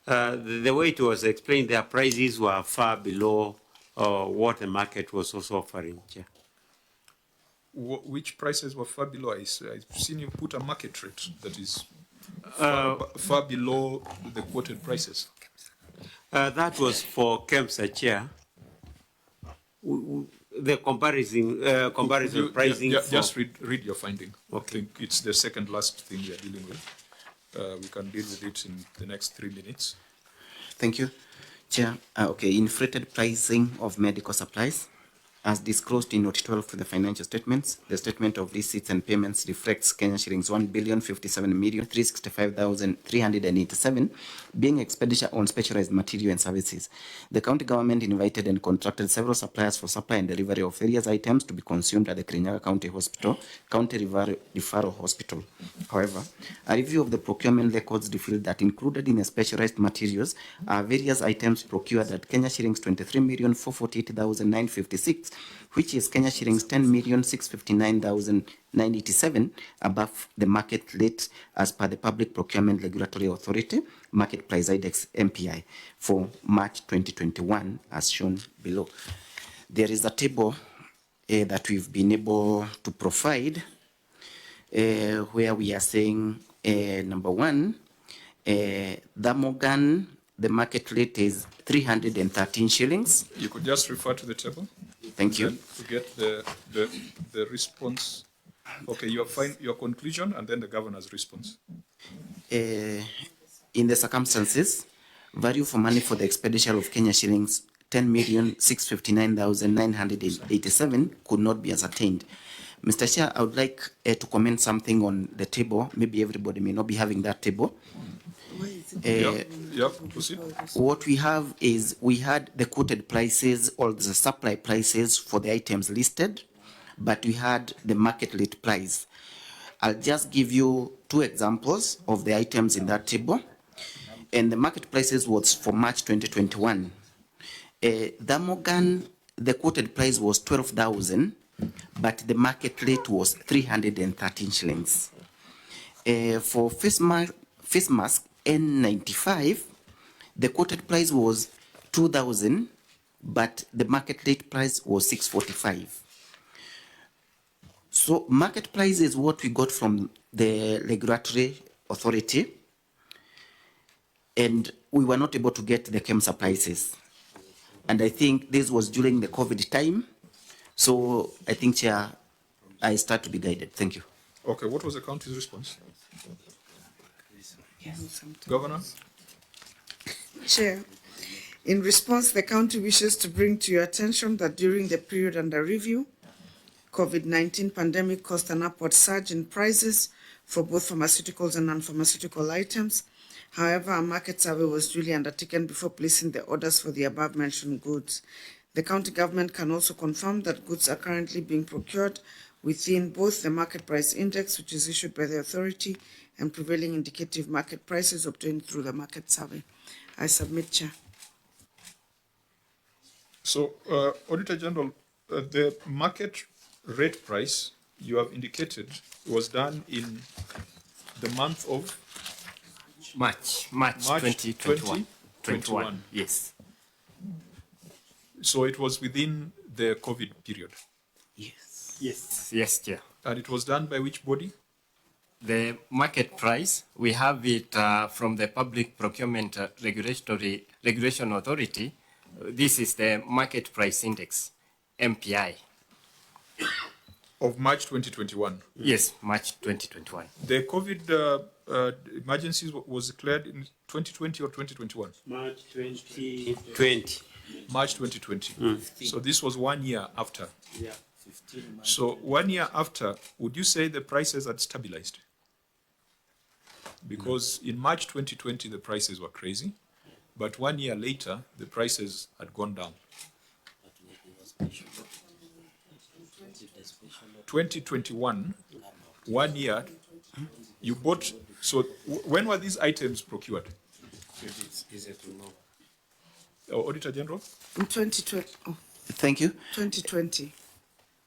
The way it was explained, their prices were far below what the market was also offering. Chair. Which prices were far below? I've seen you put a market rate that is far below the quoted prices. That was for KEMSA, Chair. The comparison pricing. Just read your finding. Okay. I think it's the second last thing we are dealing with. We can deal with it in the next 3 minutes. Thank you, Chair. Okay, inflated pricing of medical supplies. As disclosed in Note 12 to the financial statements, the statement of receipts and payments reflects Kenya shillings 1,057,365,387 being expenditure on specialized material and services. The county government invited and contracted several suppliers for supply and delivery of various items to be consumed at the Kirinyaga County Hospital, County Referral Hospital. However, a review of the procurement records revealed that included in the specialized materials are various items procured at Kenya shillings 23,448,956, which is Kenya shillings 10,659,987 above the market rate as per the Public Procurement Regulatory Authority Market Price Index MPI for March 2021 as shown below. There is a table that we've been able to provide where we are saying number one, Thermogan, the market rate is 313 shillings. You could just refer to the table. Thank you. To get the response. Okay, you find your conclusion and then the governor's response. In the circumstances, value for money for the expenditure of Kenya shillings 10,659,987 could not be ascertained. Mr. Chair, I would like to comment something on the table. Maybe everybody may not be having that table. Proceed. What we have is we had the quoted prices or the supply prices for the items listed, but we had the market rate price. I'll just give you 2 examples of the items in that table. And the market prices was for March 2021. Thermogan, the quoted price was 12,000, but the market rate was 313 shillings. For face mask N95, the quoted price was 2,000, but the market rate price was 645. So market price is what we got from the regulatory authority, and we were not able to get the KEMSA prices. And I think this was during the COVID time. So I think, Chair, I start to be guided. Thank you. Okay, what was the county's response? Governor? Chair, in response, the county wishes to bring to your attention that during the period under review, COVID-19 pandemic caused an upward surge in prices for both pharmaceuticals and non-pharmaceutical items. However, a market survey was duly undertaken before placing the orders for the above-mentioned goods. The county government can also confirm that goods are currently being procured within both the market price index, which is issued by the authority, and prevailing indicative market prices obtained through the market survey. I submit, Chair. So, Auditor General, the market rate price you have indicated was done in the month of March 2021. 2021. Yes. So it was within the COVID period. Yes, Chair. And it was done by which body? The market price, we have it from the Public Procurement Regulation Authority. This is the market price index, MPI. Of March 2021? Yes, March 2021. The COVID emergency was declared in 2020 or 2021? March 2020. March 2020. So this was 1 year after. Yeah. So 1 year after, would you say the prices had stabilized? Because in March 2020, the prices were crazy, but 1 year later, the prices had gone down. 2021, 1 year, you bought, so when were these items procured? It's easier to know. Auditor General? In 2020. Oh, Thank you. 2020.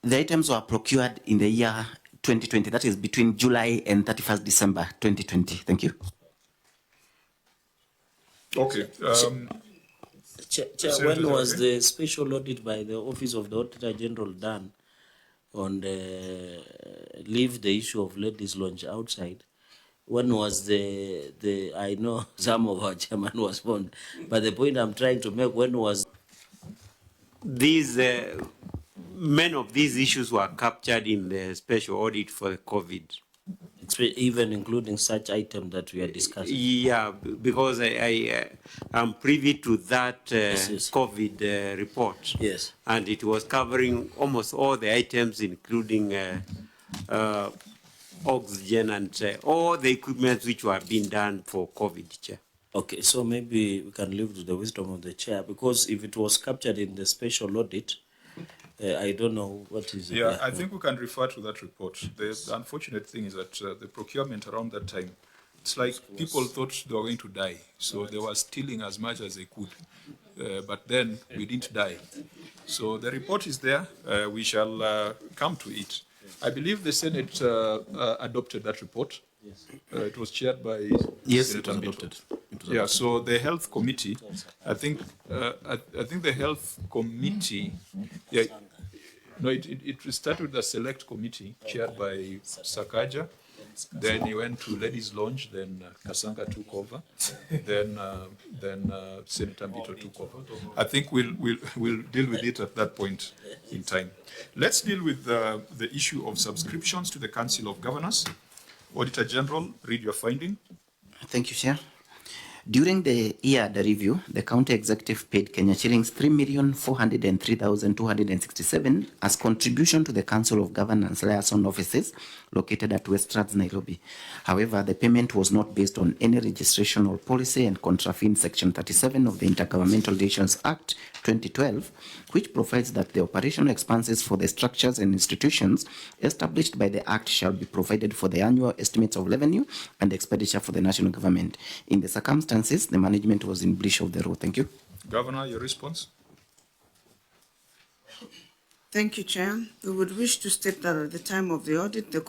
The items were procured in the year 2020, that is between July and 31st December 2020. Thank you. Okay. Chair, Senator when was Zage? the special audit by the Office of the Auditor General done on the leave the issue of ladies' lounge outside? When was the I know some of our chairman was born, but the point I'm trying to make, when was These, many of these issues were captured in the special audit for the COVID. even including such item that we are discussing? Yeah, because I'm privy to that Yes, yes. COVID report. Yes. And it was covering almost all the items, including oxygen and all the equipment which were being done for COVID, Chair. Okay, so maybe we can leave to the wisdom of the chair, because if it was captured in the special audit, I don't know what is it. Yeah, I think we can refer to that report. The unfortunate thing is that the procurement around that time, it's like people thought they were going to die, so they were stealing as much as they could. But then we didn't die. So the report is there. We shall come to it. I believe the Senate adopted that report. It was chaired by Yes, Senator it was Mbito. adopted. Yeah, so the health committee, I think the health committee, yeah, no, it started with the select committee chaired by Sakaja. Then he went to ladies' lounge. Then Kasanga took over. Then Senator Mbito took over. I think we'll deal with it at that point in time. Let's deal with the issue of subscriptions to the Council of Governors. Auditor General, read your finding. Thank you, Chair. During the year under review, the county executive paid Kenya shillings 3,403,267 as contribution to the Council of Governors liaison offices located at Westlands, Nairobi. However, the payment was not based on any registration or policy and contravened Section 37 of the Intergovernmental Relations Act 2012, which provides that the operational expenses for the structures and institutions established by the Act shall be provided for the annual estimates of revenue and expenditure for the national government. In the circumstances, the management was in breach of the law. Thank you. Governor, your response? Thank you, Chair. We would wish to state that at the time of the audit, the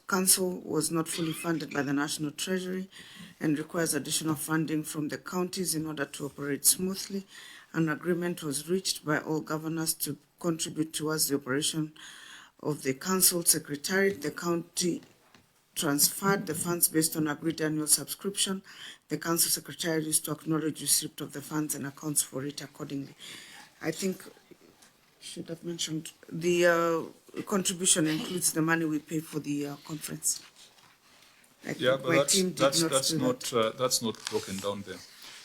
council was not fully funded by the National Treasury and requires additional funding from the counties in order to operate smoothly. An agreement was reached by all governors to contribute towards the operation of the council secretariat. The county transferred the funds based on agreed annual subscription. The council secretariat used to acknowledge receipt of the funds and accounts for it accordingly. I think should have mentioned the contribution includes the money we pay for the conference. Yeah, but that's not broken down there.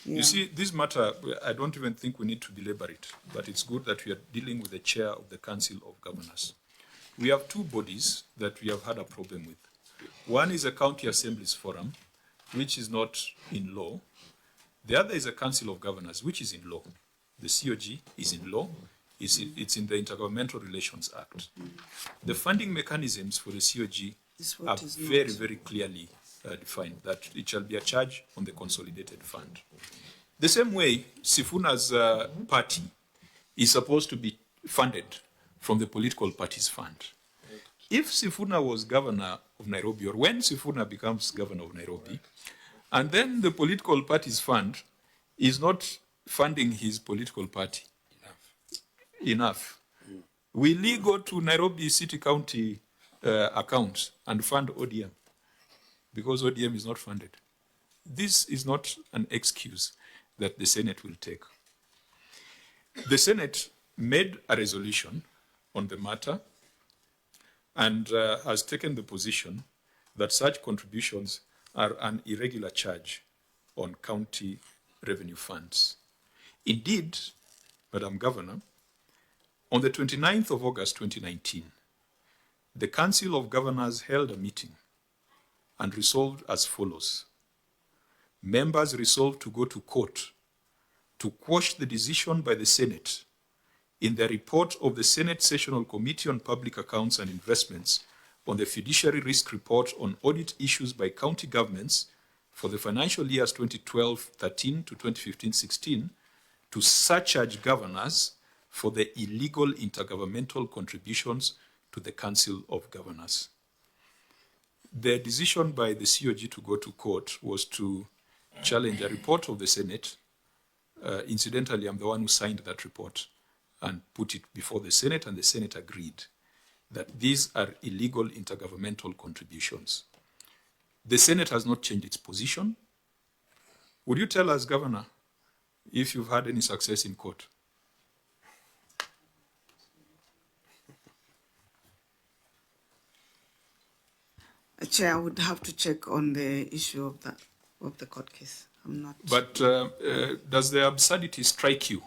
Yeah. You see, this matter, I don't even think we need to belabor it, but it's good that we are dealing with the chair of the Council of Governors. We have two bodies that we have had a problem with. One is a County Assemblies Forum, which is not in law. The other is a Council of Governors, which is in law. The COG is in law. It's in the Intergovernmental Relations Act. The funding mechanisms for the COG are very, very clearly defined, that it shall be a charge on the consolidated fund. The same way, Sifuna's party is supposed to be funded from the political party's fund. If Sifuna was governor of Nairobi, or when Sifuna becomes governor of Nairobi, and then the political party's fund is not funding his political party enough, will he go to Nairobi City County accounts and fund ODM? Because ODM is not funded. This is not an excuse that the Senate will take. The Senate made a resolution on the matter and has taken the position that such contributions are an irregular charge on county revenue funds. Indeed, Madam Governor, on the 29th of August 2019, the Council of Governors held a meeting and resolved as follows. Members resolved to go to court to quash the decision by the Senate in the report of the Senate Sessional Committee on Public Accounts and Investments on the Fiduciary Risk Report on audit issues by county governments for the financial years 2012-13 to 2015-16 to surcharge governors for the illegal intergovernmental contributions to the Council of Governors. The decision by the COG to go to court was to challenge a report of the Senate Incidentally, I'm the one who signed that report and put it before the Senate, and the Senate agreed that these are illegal intergovernmental contributions. The Senate has not changed its position. Would you tell us, Governor, if you've had any success in court? Chair, I would have to check on the issue of the court case. I'm not. But does the absurdity strike you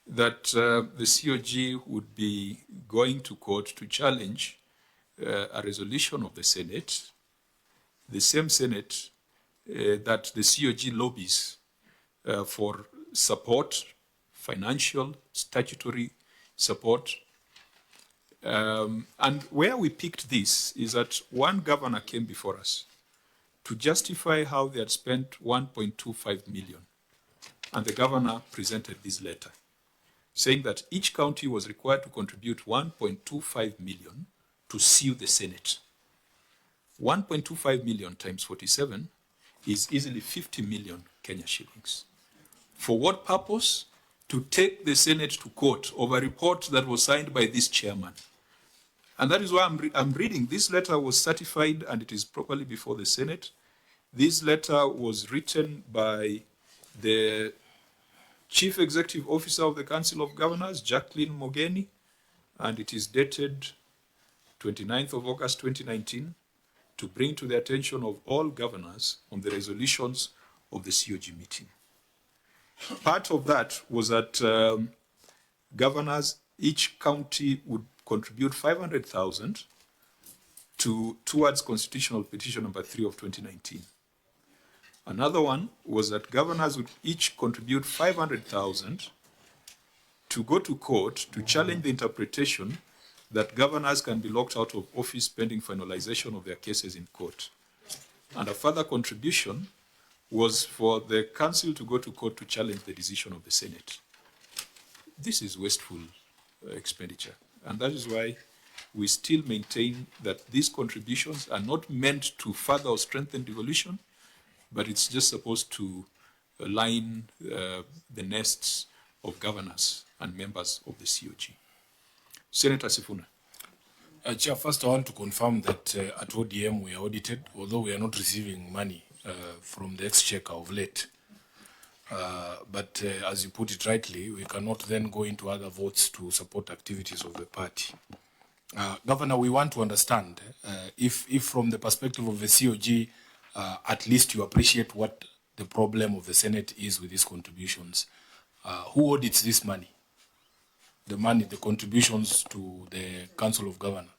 that the COG would be going to court to challenge a resolution of the Senate, the same Senate that the COG lobbies for support, financial, statutory support? And where we picked this is that one governor came before us to justify how they had spent 1.25 million. And the governor presented this letter saying that each county was required to contribute 1.25 million to sue the Senate. 1.25 million times 47 is easily 50 million Kenya shillings. For what purpose? To take the Senate to court over a report that was signed by this chairman. And that is why I'm reading. This letter was certified and it is properly before the Senate. This letter was written by the Chief Executive Officer of the Council of Governors, Jacqueline Mogeni, and it is dated 29th of August 2019 to bring to the attention of all governors on the resolutions of the COG meeting. Part of that was that governors, each county would contribute 500,000 towards constitutional petition number 3 of 2019. Another one was that governors would each contribute 500,000 to go to court to challenge the interpretation that governors can be locked out of office pending finalization of their cases in court. And a further contribution was for the council to go to court to challenge the decision of the Senate. This is wasteful expenditure. And that is why we still maintain that these contributions are not meant to further or strengthen devolution, but it's just supposed to line the nests of governors and members of the COG. Senator Sifuna. Chair, first I want to confirm that at ODM we are audited, although we are not receiving money from the exchequer of late. But as you put it rightly, we cannot then go into other votes to support activities of the party. Governor, we want to understand if from the perspective of the COG, at least you appreciate what the problem of the Senate is with these contributions. Who audits this money? The money, the contributions to the Council of Governors.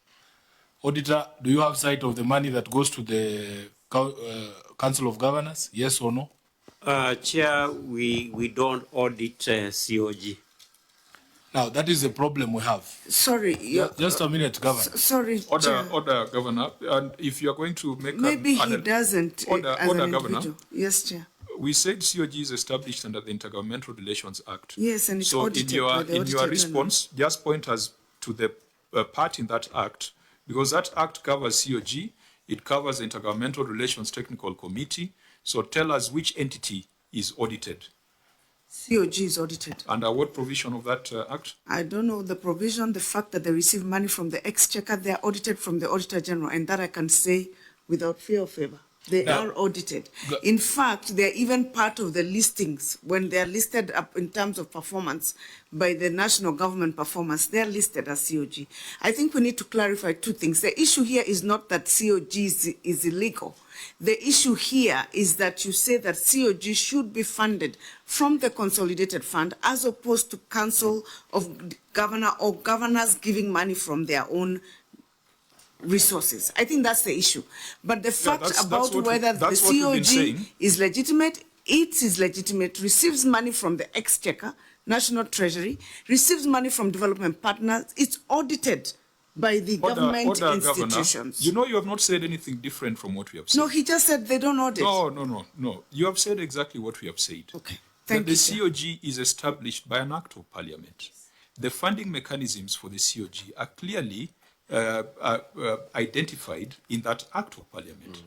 Auditor, do you have sight of the money that goes to the Council of Governors? Yes or no? Chair, we don't audit COG. Now, that is the problem we have. Sorry. Just a minute, Governor. Sorry, Chair. Order, Governor. And if you are going to make Maybe he doesn't. Order, Governor. Yes, Chair. We said COG is established under the Intergovernmental Relations Act. Yes, and it's so audited by the in your response, just point us to the part in that act, because that act covers COG, it covers the Intergovernmental Relations Technical Committee. So tell us which entity is audited. COG is audited. Under what provision of that act? I don't know the provision, the fact that they receive money from the exchequer, they are audited from the Auditor General, and that I can say without fear or favor. They are audited. In fact, they're even part of the listings. When they're listed up in terms of performance by the national government performance, they're listed as COG. I think we need to clarify two things. The issue here is not that COG is illegal. The issue here is that you say that COG should be funded from the consolidated fund as opposed to Council of Governor or governors giving money from their own resources. I think that's the issue. But the fact about whether the COG is legitimate, it is legitimate, receives money from the Exchequer, National Treasury, receives money from development partners, it's audited by the government institutions. Governor, you know you have not said anything different from what we have said. No, he just said they don't audit. No. You have said exactly what we have said. Okay, thank you. The COG is established by an act of parliament. The funding mechanisms for the COG are clearly identified in that act of parliament.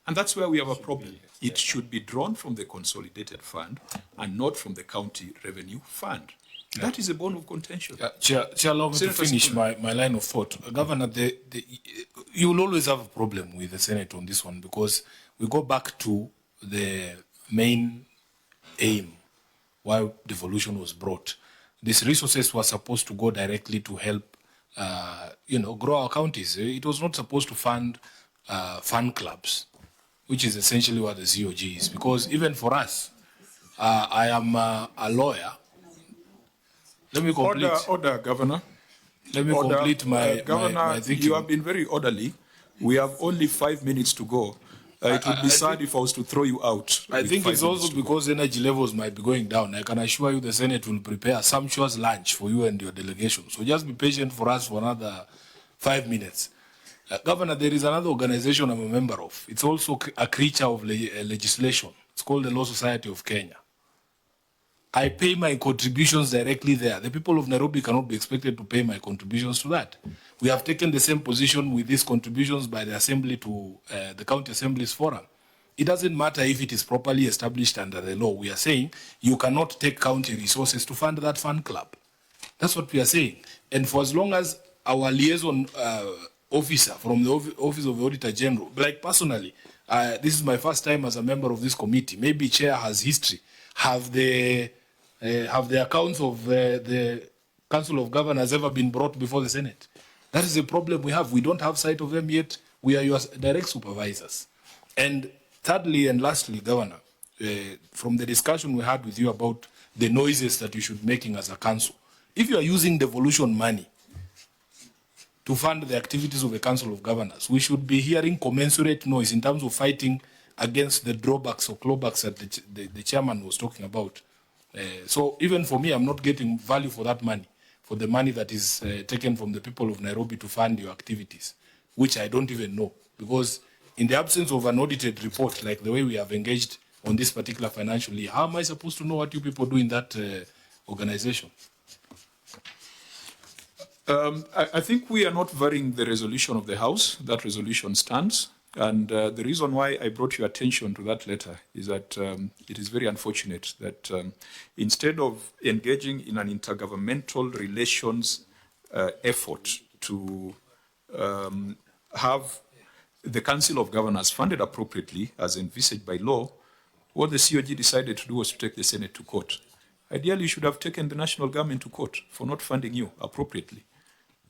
And that's where we have a problem. It should be drawn from the consolidated fund and not from the county revenue fund. That is a bone of contention. Chair, allow me to Senator finish Sifuna. my line of thought. Governor, you will always have a problem with the Senate on this one because we go back to the main aim why devolution was brought. These resources were supposed to go directly to help, grow our counties. It was not supposed to fund fund clubs, which is essentially what the COG is. Because even for us, I am a lawyer. Let me complete. Order, Governor. Let me complete my Governor, my thinking. you have been very orderly. We have only 5 minutes to go. It would be sad if I was to throw you out. I think it's also because energy levels might be going down. I can assure you the Senate will prepare a sumptuous lunch for you and your delegation. So just be patient for us for another 5 minutes. Governor, there is another organization I'm a member of. It's also a creature of legislation. It's called the Law Society of Kenya. I pay my contributions directly there. The people of Nairobi cannot be expected to pay my contributions to that. We have taken the same position with these contributions by the Assembly to the County Assemblies Forum. It doesn't matter if it is properly established under the law. We are saying you cannot take county resources to fund that fund club. That's what we are saying. And for as long as our liaison officer from the Office of the Auditor General, like personally, this is my first time as a member of this committee. Maybe chair has history. Have the accounts of the Council of Governors ever been brought before the Senate? That is a problem we have. We don't have sight of them yet. We are your direct supervisors. And thirdly and lastly, Governor, from the discussion we had with you about the noises that you should be making as a council, if you are using devolution money to fund the activities of the Council of Governors, we should be hearing commensurate noise in terms of fighting against the drawbacks or clawbacks that the chairman was talking about. So even for me, I'm not getting value for that money, for the money that is taken from the people of Nairobi to fund your activities, which I don't even know. Because in the absence of an audited report, like the way we have engaged on this particular financial year, how am I supposed to know what you people do in that organization? I think we are not varying the resolution of the House. That resolution stands. And the reason why I brought your attention to that letter is that it is very unfortunate that instead of engaging in an intergovernmental relations effort to have the Council of Governors funded appropriately as envisaged by law, what the COG decided to do was to take the Senate to court. Ideally, you should have taken the national government to court for not funding you appropriately,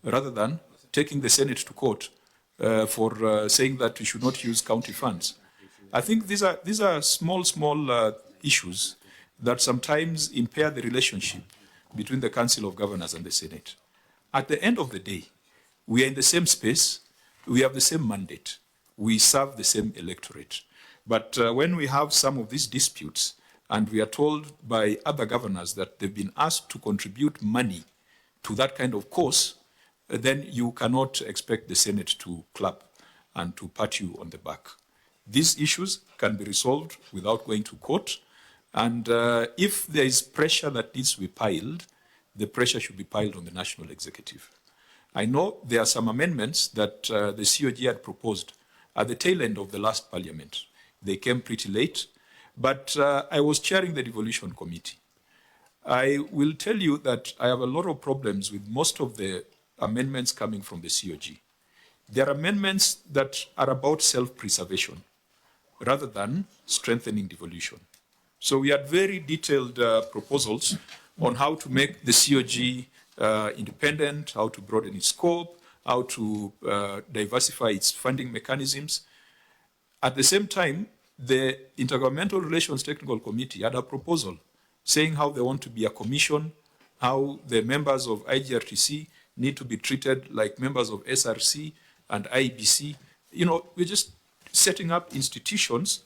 rather than taking the Senate to court for saying that we should not use county funds. I think these are small issues that sometimes impair the relationship between the Council of Governors and the Senate. At the end of the day, we are in the same space, we have the same mandate, we serve the same electorate. But when we have some of these disputes, and we are told by other governors that they've been asked to contribute money to that kind of cause, then you cannot expect the Senate to clap and to pat you on the back. These issues can be resolved without going to court. And if there is pressure that needs to be piled, the pressure should be piled on the national executive. I know there are some amendments that the COG had proposed at the tail end of the last parliament. They came pretty late, but I was chairing the devolution committee. I will tell you that I have a lot of problems with most of the amendments coming from the COG. There are amendments that are about self-preservation rather than strengthening devolution. So we had very detailed proposals on how to make the COG independent, how to broaden its scope, how to diversify its funding mechanisms. At the same time, the Intergovernmental Relations Technical Committee had a proposal saying how they want to be a commission, how the members of IGRTC need to be treated like members of SRC and IBC. You know, we're just setting up institutions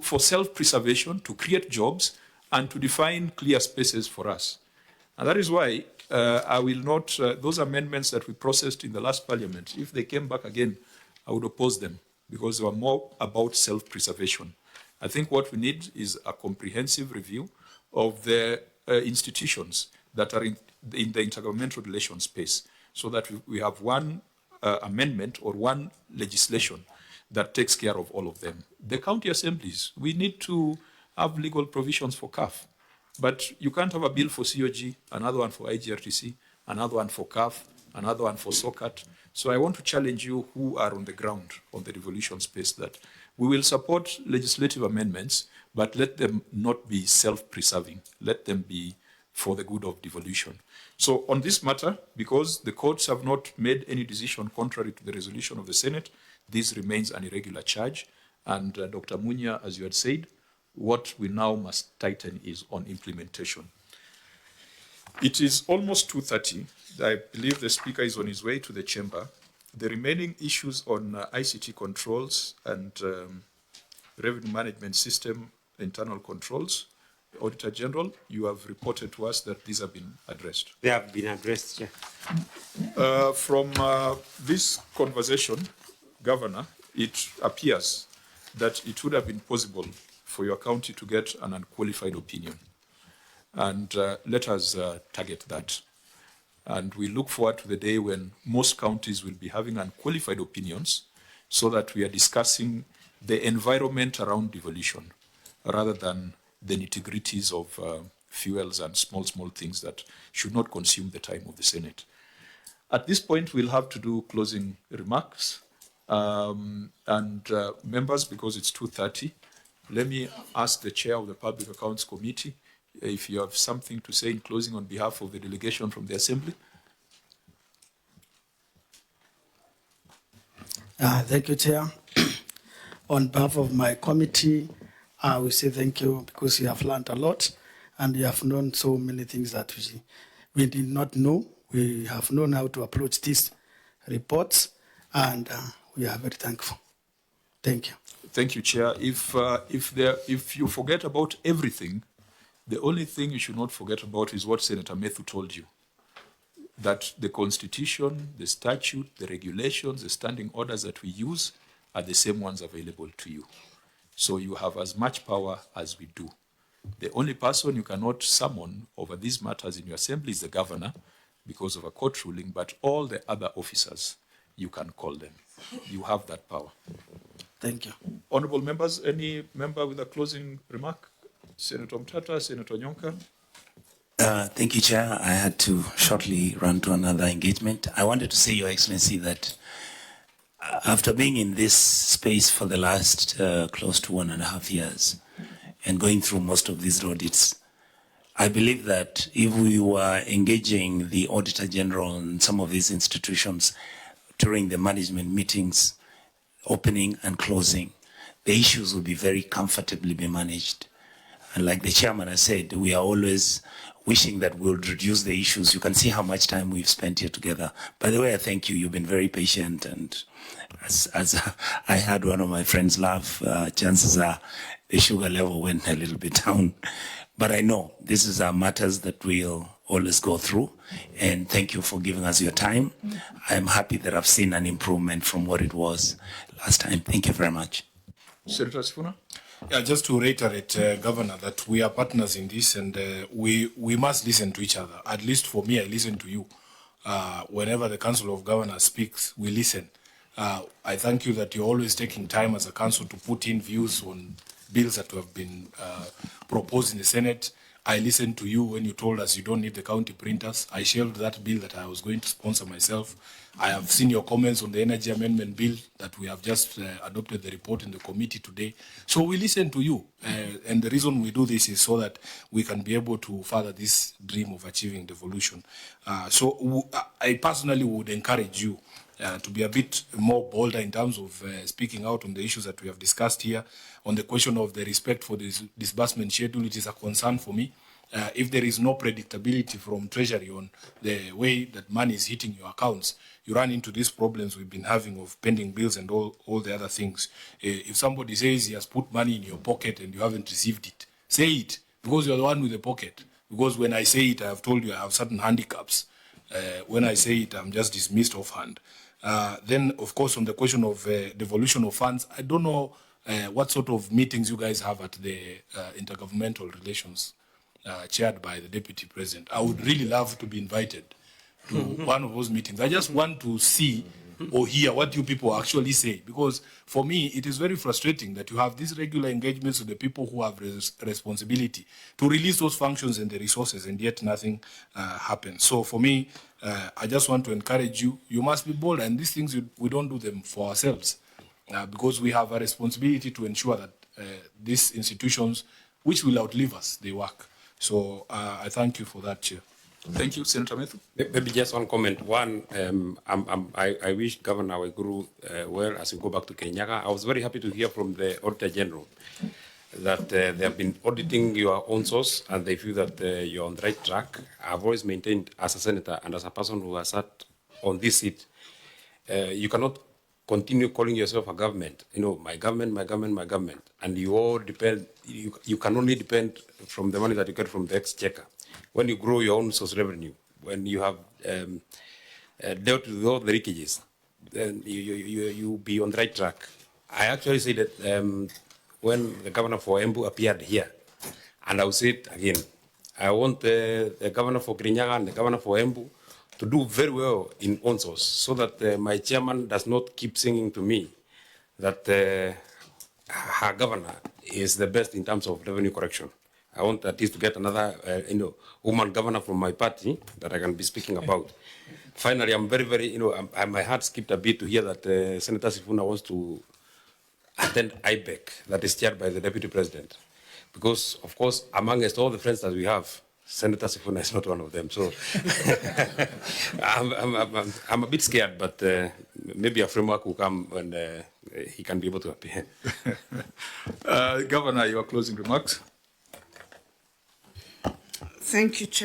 for self-preservation, to create jobs, and to define clear spaces for us. And that is why I will not, those amendments that we processed in the last parliament, if they came back again, I would oppose them because they were more about self-preservation. I think what we need is a comprehensive review of the institutions that are in the intergovernmental relations space, so that we have one amendment or one legislation that takes care of all of them. The county assemblies, we need to have legal provisions for CAF. But you can't have a bill for COG, another one for IGRTC, another one for CAF, another one for SOCAT. So I want to challenge you who are on the ground on the devolution space that we will support legislative amendments, but let them not be self-preserving. Let them be for the good of devolution. So on this matter, because the courts have not made any decision contrary to the resolution of the Senate, this remains an irregular charge. And Dr. Munya, as you had said, what we now must tighten is on implementation. It is almost 2:30. I believe the speaker is on his way to the chamber. The remaining issues on ICT controls and revenue management system internal controls, Auditor General, you have reported to us that these have been addressed. They have been addressed, yeah. From this conversation, Governor, it appears that it would have been possible for your county to get an unqualified opinion. And let us target that. And we look forward to the day when most counties will be having unqualified opinions so that we are discussing the environment around devolution rather than the nitty-gritties of fuels and small things that should not consume the time of the Senate. At this point, we'll have to do closing remarks. Members, because it's 2:30, let me ask the chair of the Public Accounts Committee if you have something to say in closing on behalf of the delegation from the Assembly. Thank you, Chair. On behalf of my committee, I will say thank you because you have learned a lot and you have known so many things that we did not know. We have known how to approach these reports and we are very thankful. Thank you. Thank you, Chair. If you forget about everything, the only thing you should not forget about is what Senator Methu told you, that the Constitution, the statute, the regulations, the standing orders that we use are the same ones available to you. So you have as much power as we do. The only person you cannot summon over these matters in your assembly is the governor because of a court ruling, but all the other officers, you can call them. You have that power. Thank you. Honorable members, any member with a closing remark? Senator Mtata, Senator Nyonka. Thank you, Chair. I had to shortly run to another engagement. I wanted to say, Your Excellency, that after being in this space for the last close to 1.5 years and going through most of these audits, I believe that if we were engaging the Auditor General and some of these institutions during the management meetings, opening and closing, the issues will be very comfortably be managed. And like the chairman has said, we are always wishing that we'll reduce the issues. You can see how much time we've spent here together. By the way, I thank you. You've been very patient. And as I had one of my friends laugh, chances are the sugar level went a little bit down. But I know this is matters that we'll always go through. And thank you for giving us your time. I'm happy that I've seen an improvement from what it was last time. Thank you very much. Senator Sifuna. Yeah, just to reiterate, Governor, that we are partners in this and we must listen to each other. At least for me, I listen to you. Whenever the Council of Governors speaks, we listen. I thank you that you're always taking time as a council to put in views on bills that have been proposed in the Senate. I listened to you when you told us you don't need the county printers. I shelved that bill that I was going to sponsor myself. I have seen your comments on the energy amendment bill that we have just adopted the report in the committee today. So we listen to you. And the reason we do this is so that we can be able to further this dream of achieving devolution. So I personally would encourage you to be a bit more bolder in terms of speaking out on the issues that we have discussed here. On the question of the respect for this disbursement schedule, it is a concern for me. If there is no predictability from Treasury on the way that money is hitting your accounts, you run into these problems we've been having of pending bills and all the other things. If somebody says he has put money in your pocket and you haven't received it, say it, because you're the one with the pocket. Because when I say it, I have told you I have certain handicaps. When I say it, I'm just dismissed offhand. Then, of course, on the question of devolution of funds, I don't know what sort of meetings you guys have at the intergovernmental relations chaired by the Deputy President. I would really love to be invited to one of those meetings. I just want to see or hear what you people actually say. Because for me, it is very frustrating that you have these regular engagements with the people who have responsibility to release those functions and the resources, and yet nothing happens. So for me, I just want to encourage you. You must be bold, and these things, we don't do them for ourselves, because we have a responsibility to ensure that these institutions, which will outlive us, they work. So I thank you for that, Chair. Thank you, Senator Methu. Maybe just one comment. One, I wish Governor Waiguru well as we go back to Kirinyaga. I was very happy to hear from the Auditor General that they have been auditing your own source and they feel that you're on the right track. I've always maintained as a senator and as a person who has sat on this seat, you cannot continue calling yourself a government. You know, my government, my government, my government. And you all depend, you can only depend from the money that you get from the exchequer. When you grow your own source revenue, when you have dealt with all the leakages, then you be on the right track. I actually say that when the governor for Embu appeared here, and I will say it again, I want the governor for Kirinyaga and the governor for Embu to do very well in own source, so that my chairman does not keep singing to me that her governor is the best in terms of revenue correction. I want at least to get another, woman governor from my party that I can be speaking about. Finally, I'm very, very, my heart skipped a bit to hear that Senator Sifuna wants to attend IBEC, that is chaired by the Deputy President. Because, of course, amongst all the friends that we have, Senator Sifuna is not one of them. So I'm a bit scared, but maybe a framework will come when he can be able to appear. Governor, your closing remarks. Thank you, Chair.